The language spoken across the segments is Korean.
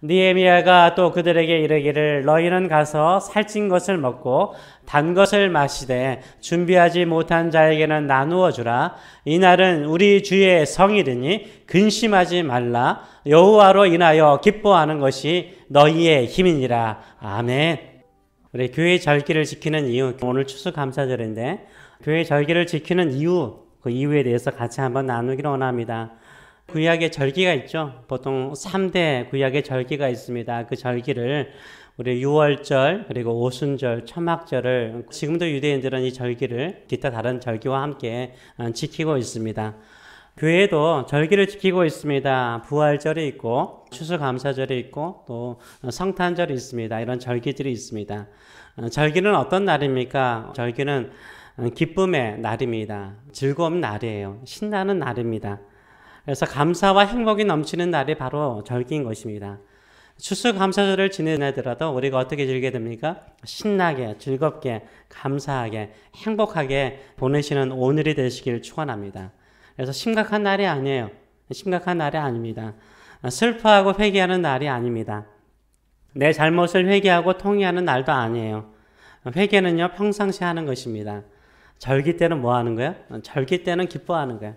느헤미야가 또 그들에게 이르기를 너희는 가서 살찐 것을 먹고 단 것을 마시되 준비하지 못한 자에게는 나누어 주라. 이날은 우리 주의 성일이니 근심하지 말라. 여호와로 인하여 기뻐하는 것이 너희의 힘이니라. 아멘. 우리 교회 절기를 지키는 이유, 오늘 추수감사절인데 교회 절기를 지키는 이유, 그 이유에 대해서 같이 한번 나누기를 원합니다. 구약의 절기가 있죠. 보통 3대 구약의 절기가 있습니다. 그 절기를 우리 유월절, 그리고 오순절, 초막절을 지금도 유대인들은 이 절기를 기타 다른 절기와 함께 지키고 있습니다. 교회도 절기를 지키고 있습니다. 부활절이 있고 추수감사절이 있고 또 성탄절이 있습니다. 이런 절기들이 있습니다. 절기는 어떤 날입니까? 절기는 기쁨의 날입니다. 즐거운 날이에요. 신나는 날입니다. 그래서 감사와 행복이 넘치는 날이 바로 절기인 것입니다. 추수감사절을 지내더라도 우리가 어떻게 즐기게 됩니까? 신나게, 즐겁게, 감사하게, 행복하게 보내시는 오늘이 되시길 축원합니다. 그래서 심각한 날이 아니에요. 심각한 날이 아닙니다. 슬퍼하고 회개하는 날이 아닙니다. 내 잘못을 회개하고 통회하는 날도 아니에요. 회개는요, 평상시 하는 것입니다. 절기 때는 뭐 하는 거예요? 절기 때는 기뻐하는 거예요.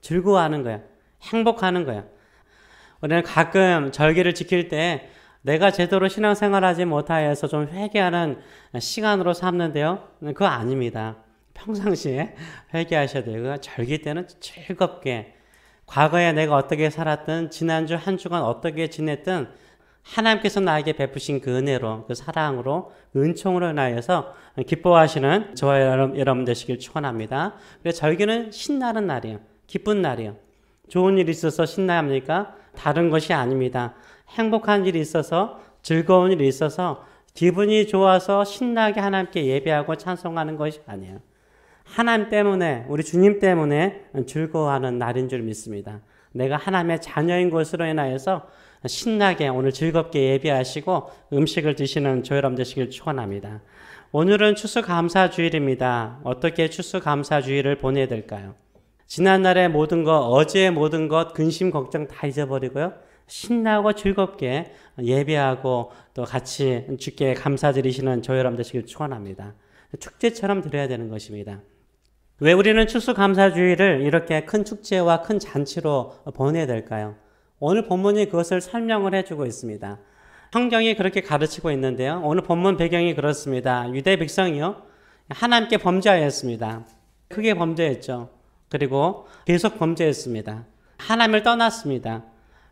즐거워하는 거예요. 행복하는 거예요. 우리는 가끔 절기를 지킬 때 내가 제대로 신앙생활하지 못하여서 좀 회개하는 시간으로 삼는데요. 그거 아닙니다. 평상시에 회개하셔야 돼요. 절기 때는 즐겁게 과거에 내가 어떻게 살았든 지난주 한 주간 어떻게 지냈든 하나님께서 나에게 베푸신 그 은혜로 그 사랑으로 그 은총으로 인하여서 기뻐하시는 저와 여러분 되시길 축원합니다. 그래서 절기는 신나는 날이에요. 기쁜 날이에요. 좋은 일이 있어서 신나야 합니까? 다른 것이 아닙니다. 행복한 일이 있어서 즐거운 일이 있어서 기분이 좋아서 신나게 하나님께 예배하고 찬송하는 것이 아니에요. 하나님 때문에 우리 주님 때문에 즐거워하는 날인 줄 믿습니다. 내가 하나님의 자녀인 것으로 인하여서 신나게 오늘 즐겁게 예배하시고 음식을 드시는 저 여러분 되시길 축원합니다. 오늘은 추수감사주일입니다. 어떻게 추수감사주일을 보내야 될까요? 지난날의 모든 것, 어제의 모든 것, 근심, 걱정 다 잊어버리고요. 신나고 즐겁게 예배하고 또 같이 주께 감사드리시는 저 여러분 되시길 축원합니다. 축제처럼 드려야 되는 것입니다. 왜 우리는 추수감사주일을 이렇게 큰 축제와 큰 잔치로 보내야 될까요? 오늘 본문이 그것을 설명을 해주고 있습니다. 성경이 그렇게 가르치고 있는데요. 오늘 본문 배경이 그렇습니다. 유대 백성이요, 하나님께 범죄하였습니다. 크게 범죄했죠. 그리고 계속 범죄했습니다. 하나님을 떠났습니다.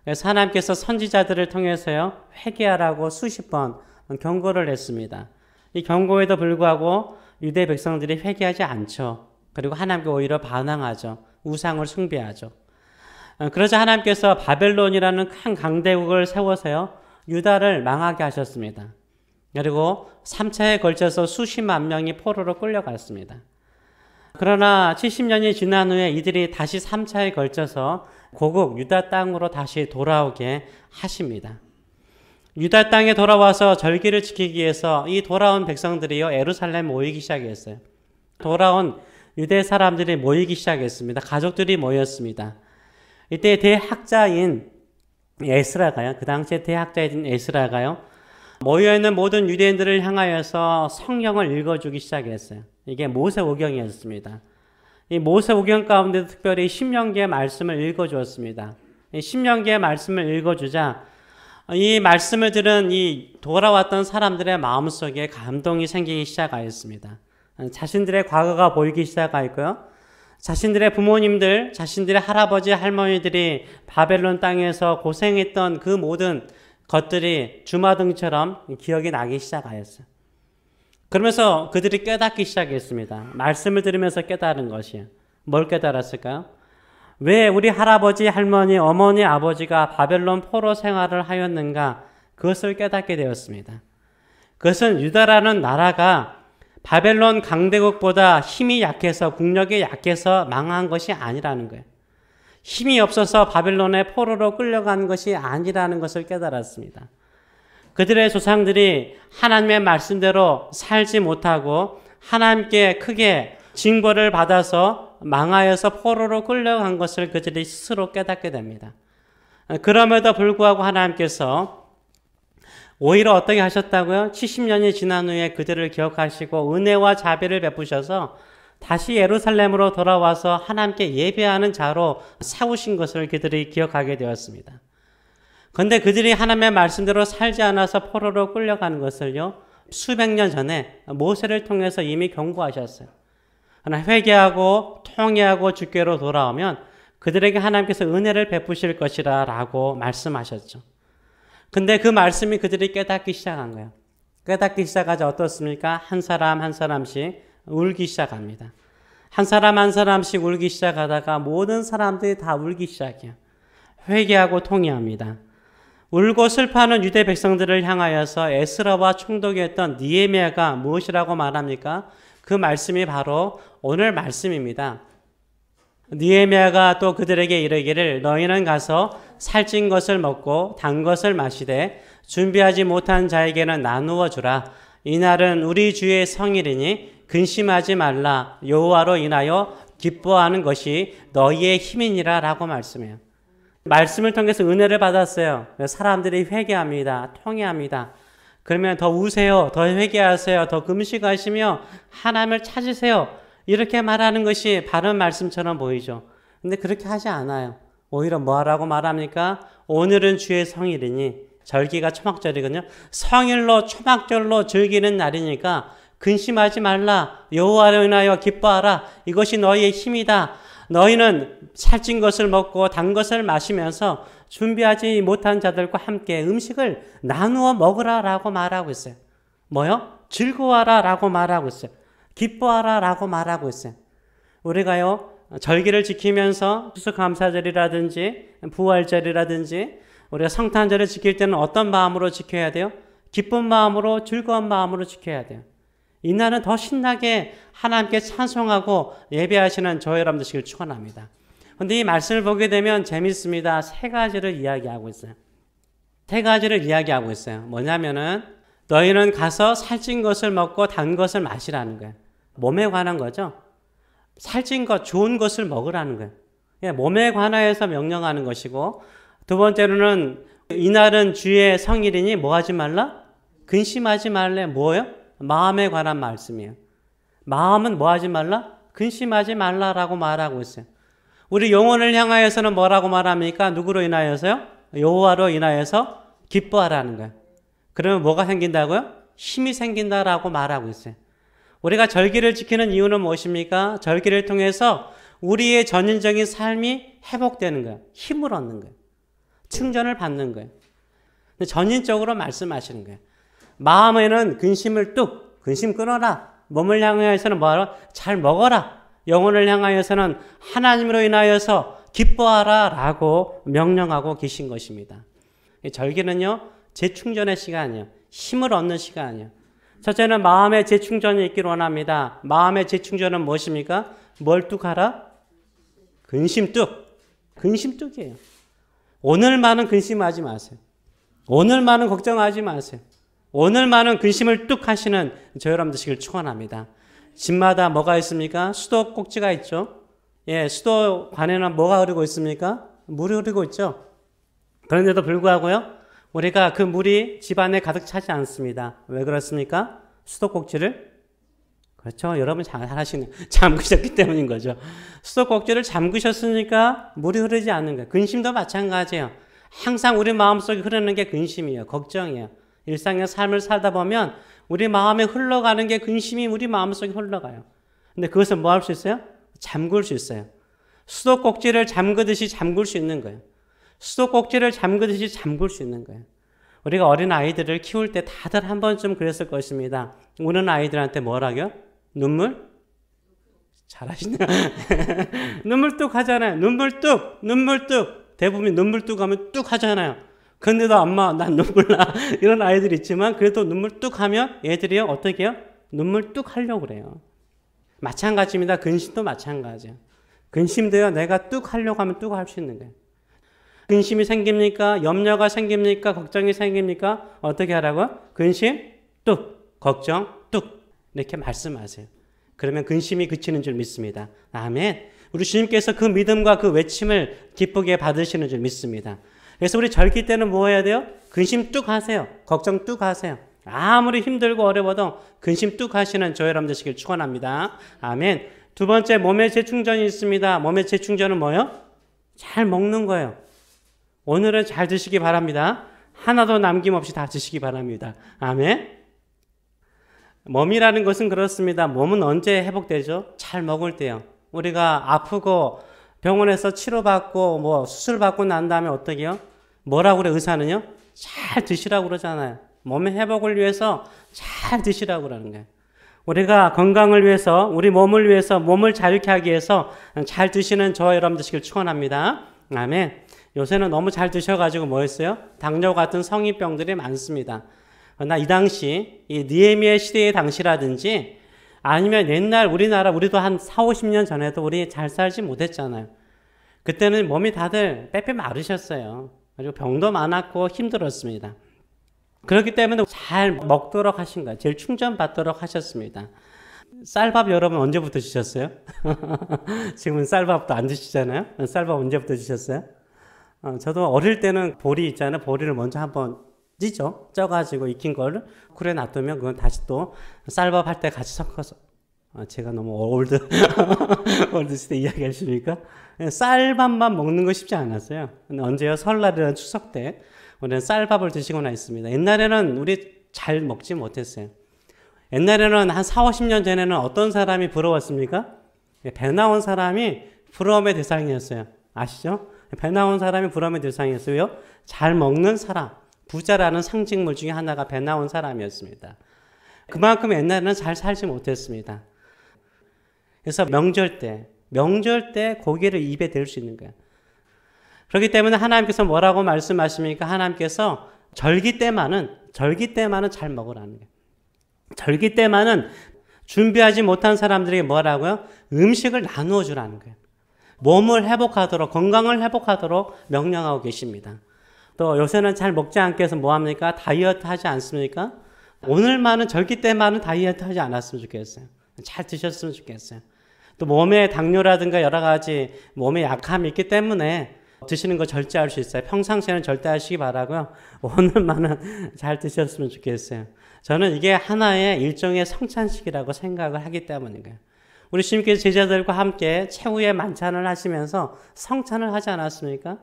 그래서 하나님께서 선지자들을 통해서요, 회개하라고 수십 번 경고를 했습니다. 이 경고에도 불구하고 유대 백성들이 회개하지 않죠. 그리고 하나님께 오히려 반항하죠. 우상을 숭배하죠. 그러자 하나님께서 바벨론이라는 큰 강대국을 세워서요, 유다를 망하게 하셨습니다. 그리고 3차에 걸쳐서 수십만 명이 포로로 끌려갔습니다. 그러나 70년이 지난 후에 이들이 다시 3차에 걸쳐서 고국 유다 땅으로 다시 돌아오게 하십니다. 유다 땅에 돌아와서 절기를 지키기 위해서 이 돌아온 백성들이요, 예루살렘 모이기 시작했어요. 돌아온 유대 사람들이 모이기 시작했습니다. 가족들이 모였습니다. 이때 대학자인 에스라가요, 그 당시에 대학자인 에스라가요, 모여있는 모든 유대인들을 향하여서 성경을 읽어주기 시작했어요. 이게 모세오경이었습니다. 이 모세오경 가운데 특별히 신명기의 말씀을 읽어주었습니다. 이 신명기의 말씀을 읽어주자 이 말씀을 들은 이 돌아왔던 사람들의 마음속에 감동이 생기기 시작하였습니다. 자신들의 과거가 보이기 시작하였고요. 자신들의 부모님들, 자신들의 할아버지, 할머니들이 바벨론 땅에서 고생했던 그 모든 것들이 주마등처럼 기억이 나기 시작하였어요. 그러면서 그들이 깨닫기 시작했습니다. 말씀을 들으면서 깨달은 것이에요. 뭘 깨달았을까요? 왜 우리 할아버지, 할머니, 어머니, 아버지가 바벨론 포로 생활을 하였는가? 그것을 깨닫게 되었습니다. 그것은 유다라는 나라가 바벨론 강대국보다 힘이 약해서, 국력이 약해서 망한 것이 아니라는 거예요. 힘이 없어서 바벨론의 포로로 끌려간 것이 아니라는 것을 깨달았습니다. 그들의 조상들이 하나님의 말씀대로 살지 못하고 하나님께 크게 징벌을 받아서 망하여서 포로로 끌려간 것을 그들이 스스로 깨닫게 됩니다. 그럼에도 불구하고 하나님께서 오히려 어떻게 하셨다고요? 70년이 지난 후에 그들을 기억하시고 은혜와 자비를 베푸셔서 다시 예루살렘으로 돌아와서 하나님께 예배하는 자로 세우신 것을 그들이 기억하게 되었습니다. 그런데 그들이 하나님의 말씀대로 살지 않아서 포로로 끌려가는 것을요, 수백 년 전에 모세를 통해서 이미 경고하셨어요. 하나 회개하고 통회하고 주께로 돌아오면 그들에게 하나님께서 은혜를 베푸실 것이라 라고 말씀하셨죠. 근데 그 말씀이 그들이 깨닫기 시작한 거예요. 깨닫기 시작하자 어떻습니까? 한 사람 한 사람씩 울기 시작합니다. 한 사람 한 사람씩 울기 시작하다가 모든 사람들이 다 울기 시작해요. 회개하고 통회합니다. 울고 슬퍼하는 유대 백성들을 향하여서 에스라와 총독이었던 느헤미야가 무엇이라고 말합니까? 그 말씀이 바로 오늘 말씀입니다. 느헤미야가 또 그들에게 이르기를 너희는 가서 살찐 것을 먹고 단 것을 마시되 준비하지 못한 자에게는 나누어 주라. 이날은 우리 주의 성일이니 근심하지 말라. 여호와로 인하여 기뻐하는 것이 너희의 힘이니라 라고 말씀해요. 말씀을 통해서 은혜를 받았어요. 사람들이 회개합니다. 통회합니다. 그러면 더 우세요. 더 회개하세요. 더 금식하시며 하나님을 찾으세요. 이렇게 말하는 것이 바른 말씀처럼 보이죠. 근데 그렇게 하지 않아요. 오히려 뭐라고 말합니까? 오늘은 주의 성일이니, 절기가 초막절이거든요. 성일로 초막절로 즐기는 날이니까 근심하지 말라. 여호와로 인하여 기뻐하라. 이것이 너희의 힘이다. 너희는 살찐 것을 먹고 단 것을 마시면서 준비하지 못한 자들과 함께 음식을 나누어 먹으라 라고 말하고 있어요. 뭐요? 즐거워하라 라고 말하고 있어요. 기뻐하라 라고 말하고 있어요. 우리가요, 절기를 지키면서 추수감사절이라든지 부활절이라든지 우리가 성탄절을 지킬 때는 어떤 마음으로 지켜야 돼요? 기쁜 마음으로, 즐거운 마음으로 지켜야 돼요. 이날은 더 신나게 하나님께 찬송하고 예배하시는 저희 여러분 되시길 축원합니다. 그런데 이 말씀을 보게 되면 재밌습니다. 세 가지를 이야기하고 있어요. 세 가지를 이야기하고 있어요. 뭐냐면은 너희는 가서 살찐 것을 먹고 단 것을 마시라는 거예요. 몸에 관한 거죠. 살찐 것, 좋은 것을 먹으라는 거예요. 몸에 관하여서 명령하는 것이고, 두 번째로는 이날은 주의 성일이니 뭐 하지 말라? 근심하지 말래. 뭐예요? 마음에 관한 말씀이에요. 마음은 뭐 하지 말라? 근심하지 말라라고 말하고 있어요. 우리 영혼을 향하여서는 뭐라고 말합니까? 누구로 인하여서요? 여호와로 인하여서 기뻐하라는 거예요. 그러면 뭐가 생긴다고요? 힘이 생긴다라고 말하고 있어요. 우리가 절기를 지키는 이유는 무엇입니까? 절기를 통해서 우리의 전인적인 삶이 회복되는 거예요. 힘을 얻는 거예요. 충전을 받는 거예요. 전인적으로 말씀하시는 거예요. 마음에는 근심을 근심 끊어라. 몸을 향하여서는 뭐하라? 잘 먹어라. 영혼을 향하여서는 하나님으로 인하여서 기뻐하라 라고 명령하고 계신 것입니다. 절기는요, 재충전의 시간이에요. 힘을 얻는 시간이에요. 첫째는 마음의 재충전이 있기를 원합니다. 마음의 재충전은 무엇입니까? 뭘 뚝하라? 근심뚝이에요. 오늘만은 근심하지 마세요. 오늘만은 걱정하지 마세요. 오늘만은 근심을 뚝 하시는 저 여러분 되시길 축원합니다. 집마다 뭐가 있습니까? 수도꼭지가 있죠. 예, 수도관에는 뭐가 흐르고 있습니까? 물이 흐르고 있죠. 그런데도 불구하고요, 우리가 그 물이 집안에 가득 차지 않습니다. 왜 그렇습니까? 수도꼭지를, 그렇죠. 여러분 잘 하시네. 잠그셨기 때문인 거죠. 수도꼭지를 잠그셨으니까 물이 흐르지 않는 거예요. 근심도 마찬가지예요. 항상 우리 마음속에 흐르는 게 근심이에요. 걱정이에요. 일상의 삶을 살다 보면 우리 마음에 흘러가는 게 근심이 우리 마음속에 흘러가요. 근데 그것을 뭐 할 수 있어요? 잠글 수 있어요. 수도꼭지를 잠그듯이 잠글 수 있는 거예요. 수도꼭지를 잠그듯이 잠글 수 있는 거예요. 우리가 어린 아이들을 키울 때 다들 한 번쯤 그랬을 것입니다. 우는 아이들한테 뭐라고요? 눈물? 잘하시네요. 눈물 뚝 하잖아요. 눈물 뚝. 대부분 눈물 뚝 하면 뚝 하잖아요. 근데도 엄마 난 눈물 나. 이런 아이들이 있지만 그래도 눈물 뚝 하면 애들이요 어떻게 해요? 눈물 뚝 하려고 그래요. 마찬가지입니다. 근심도 마찬가지예요. 근심도요 내가 뚝 하려고 하면 뚝 할 수 있는 거예요. 근심이 생깁니까? 염려가 생깁니까? 걱정이 생깁니까? 어떻게 하라고요? 근심 뚝, 걱정 뚝 이렇게 말씀하세요. 그러면 근심이 그치는 줄 믿습니다. 아멘. 우리 주님께서 그 믿음과 그 외침을 기쁘게 받으시는 줄 믿습니다. 그래서 우리 절기 때는 뭐 해야 돼요? 근심 뚝 하세요. 걱정 뚝 하세요. 아무리 힘들고 어려워도 근심 뚝 하시는 저 여러분 되시길 축원합니다. 아멘. 두 번째, 몸의 재충전이 있습니다. 몸의 재충전은 뭐예요? 잘 먹는 거예요. 오늘은 잘 드시기 바랍니다. 하나도 남김없이 다 드시기 바랍니다. 아멘. 몸이라는 것은 그렇습니다. 몸은 언제 회복되죠? 잘 먹을 때요. 우리가 아프고 병원에서 치료받고 수술받고 난 다음에 어떻게 해요? 뭐라고 그래, 의사는요? 잘 드시라고 그러잖아요. 몸의 회복을 위해서 잘 드시라고 그러는 거예요. 우리가 건강을 위해서, 우리 몸을 위해서, 몸을 자유케 하기 위해서 잘 드시는 저와 여러분 되시길 축원합니다. 아멘. 요새는 너무 잘 드셔가지고 뭐 했어요? 당뇨 같은 성인병들이 많습니다. 그러나 이 당시, 이 느헤미야 시대의 당시라든지 아니면 옛날 우리도 한 4, 50년 전에도 우리 잘 살지 못했잖아요. 그때는 몸이 다들 빼빼 마르셨어요. 그리고 병도 많았고 힘들었습니다. 그렇기 때문에 잘 먹도록 하신 거예요. 제일 충전받도록 하셨습니다. 쌀밥 여러분 언제부터 드셨어요? 지금은 쌀밥도 안 드시잖아요. 쌀밥 언제부터 드셨어요? 저도 어릴 때는 보리 있잖아요. 보리를 먼저 한번 찌죠. 쪄가지고 익힌 거를 쿨에 놔두면 그건 다시 또 쌀밥 할 때 같이 섞어서 제가 너무 올드 시대 이야기 하십니까? 쌀밥만 먹는 거 쉽지 않았어요. 근데 언제요? 설날이나 추석 때 우리는 쌀밥을 드시거나 있습니다. 옛날에는 우리 잘 먹지 못했어요. 옛날에는 한 4, 50년 전에는 어떤 사람이 부러웠습니까? 배 나온 사람이 부러움의 대상이었어요. 아시죠? 배 나온 사람이 부러움의 대상이었어요. 잘 먹는 사람, 부자라는 상징물 중에 하나가 배 나온 사람이었습니다. 그만큼 옛날에는 잘 살지 못했습니다. 그래서 명절 때 고기를 입에 댈 수 있는 거예요. 그렇기 때문에 하나님께서 뭐라고 말씀하십니까? 하나님께서 절기 때만은 잘 먹으라는 거예요. 절기 때만은 준비하지 못한 사람들에게 뭐라고요? 음식을 나누어 주라는 거예요. 몸을 회복하도록, 건강을 회복하도록 명령하고 계십니다. 또 요새는 잘 먹지 않게 해서 뭐합니까? 다이어트 하지 않습니까? 오늘만은 절기 때만은 다이어트 하지 않았으면 좋겠어요. 잘 드셨으면 좋겠어요. 또 몸에 당뇨라든가 여러 가지 몸에 약함이 있기 때문에 드시는 거 절제할 수 있어요. 평상시에는 절대하시기 바라고요. 오늘만은 잘 드셨으면 좋겠어요. 저는 이게 하나의 일종의 성찬식이라고 생각을 하기 때문인 거예요. 우리 주님께서 제자들과 함께 최후의 만찬을 하시면서 성찬을 하지 않았습니까?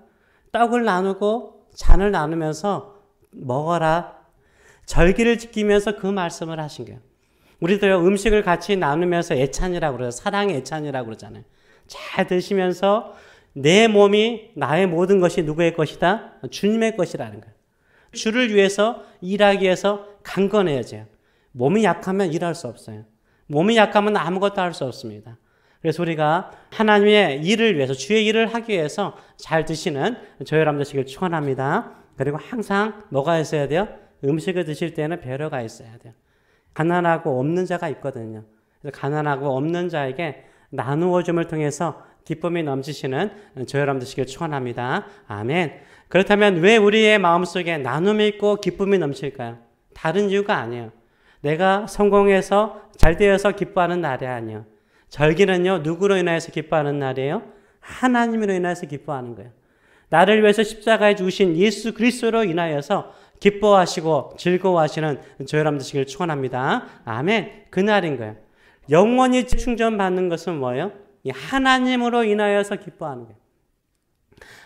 떡을 나누고 잔을 나누면서 먹어라. 절기를 지키면서 그 말씀을 하신 거예요. 우리도요, 음식을 같이 나누면서 애찬이라고 그래요. 사랑의 애찬이라고 그러잖아요. 잘 드시면서 내 몸이 나의 모든 것이 누구의 것이다? 주님의 것이라는 거예요. 주를 위해서 일하기 위해서 강건해야죠. 몸이 약하면 일할 수 없어요. 몸이 약하면 아무것도 할 수 없습니다. 그래서 우리가 하나님의 일을 위해서, 주의 일을 하기 위해서 잘 드시는 저 여러분 되시길 축원합니다. 그리고 항상 뭐가 있어야 돼요? 음식을 드실 때는 배려가 있어야 돼요. 가난하고 없는 자가 있거든요. 그래서 가난하고 없는 자에게 나누어 줌을 통해서 기쁨이 넘치시는 저 여러분 되시길 축원합니다. 아멘. 그렇다면 왜 우리의 마음속에 나눔이 있고 기쁨이 넘칠까요? 다른 이유가 아니에요. 내가 성공해서 잘 되어서 기뻐하는 날이 아니에요. 절기는요, 누구로 인하여서 기뻐하는 날이에요? 하나님으로 인하여서 기뻐하는 거예요. 나를 위해서 십자가에 주신 예수 그리스도로 인하여서 기뻐하시고 즐거워하시는 저 여러분 되시길 축원합니다. 아멘. 그날인 거예요. 영원히 충전받는 것은 뭐예요? 하나님으로 인하여서 기뻐하는 거예요.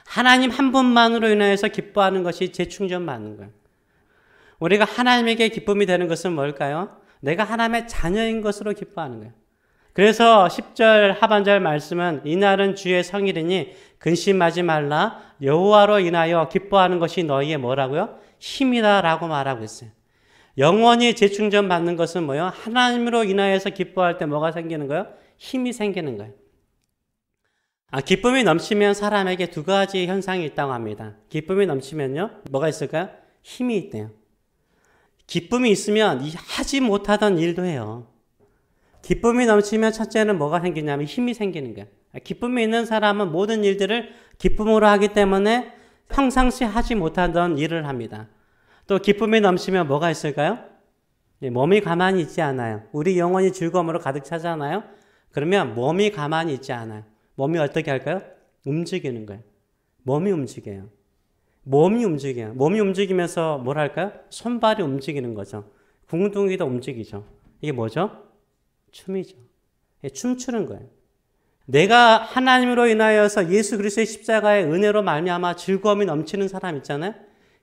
하나님 한 분만으로 인하여서 기뻐하는 것이 재충전받는 거예요. 우리가 하나님에게 기쁨이 되는 것은 뭘까요? 내가 하나님의 자녀인 것으로 기뻐하는 거예요. 그래서 10절 하반절 말씀은 이날은 주의 성일이니 근심하지 말라. 여호와로 인하여 기뻐하는 것이 너희의 뭐라고요? 힘이다 라고 말하고 있어요. 영원히 재충전받는 것은 뭐예요? 하나님으로 인하여서 기뻐할 때 뭐가 생기는 거예요? 힘이 생기는 거예요. 기쁨이 넘치면 사람에게 두 가지 현상이 있다고 합니다. 기쁨이 넘치면요, 뭐가 있을까요? 힘이 있대요. 기쁨이 있으면 하지 못하던 일도 해요. 기쁨이 넘치면 첫째는 뭐가 생기냐면 힘이 생기는 거예요. 기쁨이 있는 사람은 모든 일들을 기쁨으로 하기 때문에 평상시 하지 못하던 일을 합니다. 또 기쁨이 넘치면 뭐가 있을까요? 몸이 가만히 있지 않아요. 우리 영혼이 즐거움으로 가득 차잖아요. 그러면 몸이 가만히 있지 않아요. 몸이 어떻게 할까요? 움직이는 거예요. 몸이 움직여요. 몸이 움직여요. 몸이 움직이면서 뭐랄까요? 손발이 움직이는 거죠. 궁둥이도 움직이죠. 이게 뭐죠? 춤이죠. 춤추는 거예요. 내가 하나님으로 인하여서 예수 그리스도의 십자가의 은혜로 말미암아 즐거움이 넘치는 사람 있잖아요.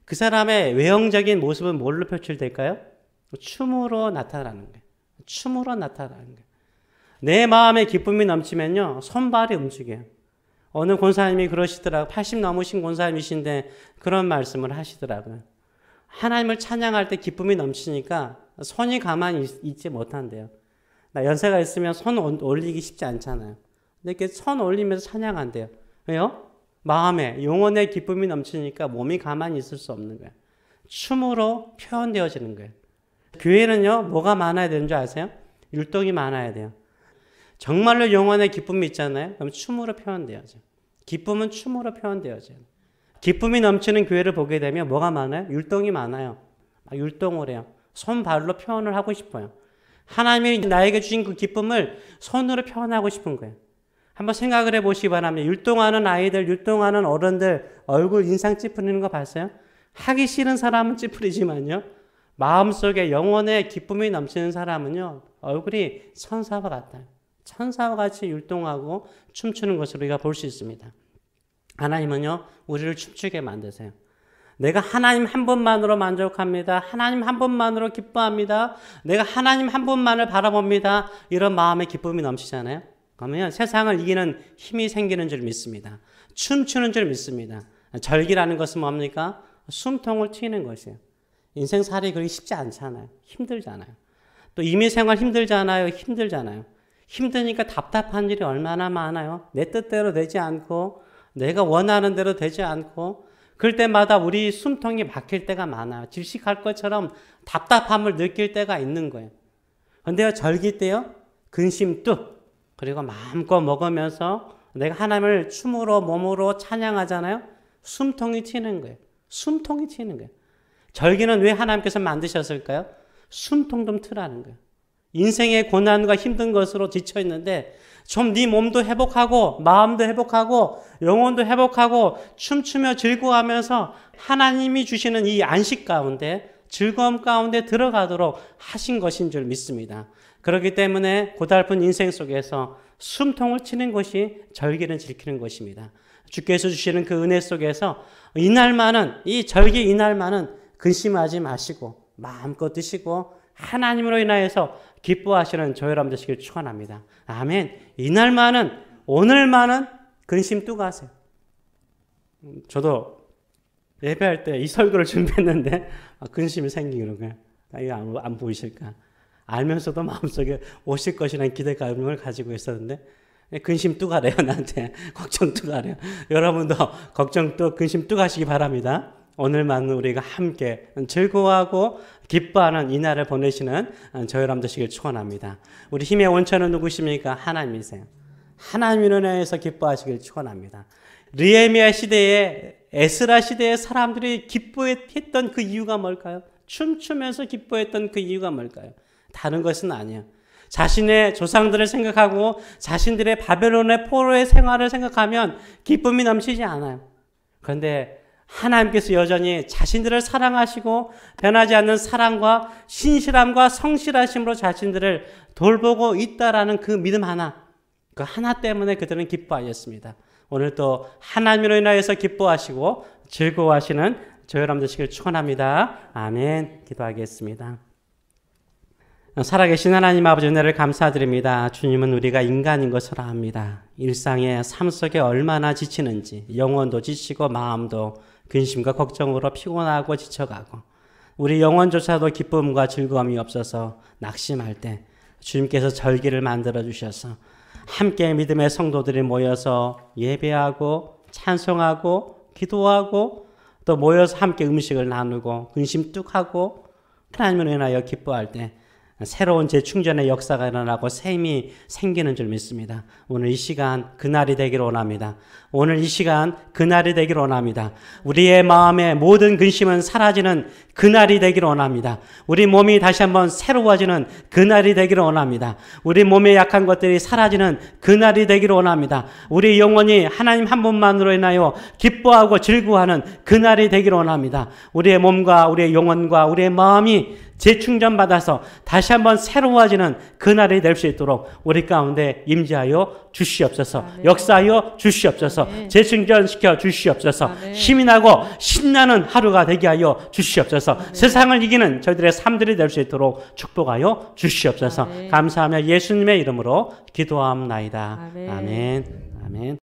그 사람의 외형적인 모습은 뭘로 표출될까요? 춤으로 나타나는 거예요. 춤으로 나타나는 거예요. 내 마음에 기쁨이 넘치면요, 손발이 움직여요. 어느 권사님이 그러시더라고요. 80 넘으신 권사님이신데 그런 말씀을 하시더라고요. 하나님을 찬양할 때 기쁨이 넘치니까 손이 가만히 있지 못한대요. 나 연세가 있으면 손 올리기 쉽지 않잖아요. 근데 이렇게 손 올리면서 찬양한대요. 왜요? 마음에, 영혼의 기쁨이 넘치니까 몸이 가만히 있을 수 없는 거예요. 춤으로 표현되어지는 거예요. 교회는요, 뭐가 많아야 되는 줄 아세요? 율동이 많아야 돼요. 정말로 영혼의 기쁨이 있잖아요. 그럼 춤으로 표현되어져요. 기쁨은 춤으로 표현되어져요. 기쁨이 넘치는 교회를 보게 되면 뭐가 많아요? 율동이 많아요. 율동을 해요. 손발로 표현을 하고 싶어요. 하나님이 나에게 주신 그 기쁨을 손으로 표현하고 싶은 거예요. 한번 생각을 해보시기 바랍니다. 율동하는 아이들, 율동하는 어른들 얼굴 인상 찌푸리는 거 봤어요? 하기 싫은 사람은 찌푸리지만요. 마음속에 영혼의 기쁨이 넘치는 사람은요. 얼굴이 천사와 같아요. 천사와 같이 율동하고 춤추는 것을 우리가 볼 수 있습니다. 하나님은요. 우리를 춤추게 만드세요. 내가 하나님 한 분만으로 만족합니다. 하나님 한 분만으로 기뻐합니다. 내가 하나님 한 분만을 바라봅니다. 이런 마음의 기쁨이 넘치잖아요. 그러면 세상을 이기는 힘이 생기는 줄 믿습니다. 춤추는 줄 믿습니다. 절기라는 것은 뭡니까? 숨통을 튀는 것이에요. 인생살이 그렇게 쉽지 않잖아요. 힘들잖아요. 또 임의생활 힘들잖아요. 힘드니까 답답한 일이 얼마나 많아요. 내 뜻대로 되지 않고 내가 원하는 대로 되지 않고 그럴 때마다 우리 숨통이 막힐 때가 많아요. 질식할 것처럼 답답함을 느낄 때가 있는 거예요. 그런데요, 절기 때요, 근심 뚝, 그리고 마음껏 먹으면서 내가 하나님을 춤으로 몸으로 찬양하잖아요. 숨통이 튀는 거예요. 숨통이 튀는 거예요. 절기는 왜 하나님께서 만드셨을까요? 숨통 좀 트라는 거예요. 인생의 고난과 힘든 것으로 지쳐 있는데 좀 네 몸도 회복하고 마음도 회복하고 영혼도 회복하고 춤추며 즐거워하면서 하나님이 주시는 이 안식 가운데 즐거움 가운데 들어가도록 하신 것인 줄 믿습니다. 그렇기 때문에 고달픈 인생 속에서 숨통을 치는 것이 절기는 지키는 것입니다. 주께서 주시는 그 은혜 속에서 이날만은 이 절기 이날만은 근심하지 마시고 마음껏 드시고 하나님으로 인하여서 기뻐하시는 저 여러분 되시길 축원합니다. 아멘. 이날만은 오늘만은 근심 뚝 하세요. 저도 예배할 때 이 설교를 준비했는데 근심이 생기는 거예요. 이거 안 보이실까? 알면서도 마음속에 오실 것이라는 기대감을 가지고 있었는데 근심 뚝 하래요. 나한테 걱정 뚝 하래요. 여러분도 걱정 뚝 근심 뚝 하시기 바랍니다. 오늘만 우리가 함께 즐거워하고 기뻐하는 이날을 보내시는 저 여러분 되시길 축원합니다. 우리 힘의 원천은 누구십니까? 하나님이세요. 하나님으로 인해서 기뻐하시길 축원합니다. 느헤미야 시대에 에스라 시대의 사람들이 기뻐했던 그 이유가 뭘까요? 춤추면서 기뻐했던 그 이유가 뭘까요? 다른 것은 아니에요. 자신의 조상들을 생각하고 자신들의 바벨론의 포로의 생활을 생각하면 기쁨이 넘치지 않아요. 그런데 하나님께서 여전히 자신들을 사랑하시고 변하지 않는 사랑과 신실함과 성실하심으로 자신들을 돌보고 있다라는 그 믿음 하나, 그 하나 때문에 그들은 기뻐하였습니다. 오늘 또 하나님으로 인하여서 기뻐하시고 즐거워하시는 저 여러분 되시길 축원합니다. 아멘. 기도하겠습니다. 살아계신 하나님 아버지 은혜를 감사드립니다. 주님은 우리가 인간인 것을 압니다. 일상의 삶 속에 얼마나 지치는지 영혼도 지치고 마음도 근심과 걱정으로 피곤하고 지쳐가고 우리 영혼조차도 기쁨과 즐거움이 없어서 낙심할 때 주님께서 절기를 만들어 주셔서 함께 믿음의 성도들이 모여서 예배하고 찬송하고 기도하고 또 모여서 함께 음식을 나누고 근심 뚝 하고 하나님을 인하여 기뻐할 때 새로운 재충전의 역사가 일어나고 샘이 생기는 줄 믿습니다. 오늘 이 시간 그날이 되기를 원합니다. 오늘 이 시간 그날이 되기를 원합니다. 우리의 마음의 모든 근심은 사라지는 그날이 되기를 원합니다. 우리 몸이 다시 한번 새로워지는 그날이 되기를 원합니다. 우리 몸에 약한 것들이 사라지는 그날이 되기를 원합니다. 우리 영혼이 하나님 한 분만으로 인하여 기뻐하고 즐거워하는 그날이 되기를 원합니다. 우리의 몸과 우리의 영혼과 우리의 마음이 재충전받아서 다시 한번 새로워지는 그날이 될 수 있도록 우리 가운데 임재하여 주시옵소서. 아멘. 역사하여 주시옵소서. 아멘. 재충전시켜 주시옵소서. 아멘. 힘이 나고 신나는 하루가 되게 하여 주시옵소서. 아멘. 세상을 이기는 저희들의 삶들이 될 수 있도록 축복하여 주시옵소서. 아멘. 감사하며 예수님의 이름으로 기도함나이다. 아멘. 아멘. 아멘.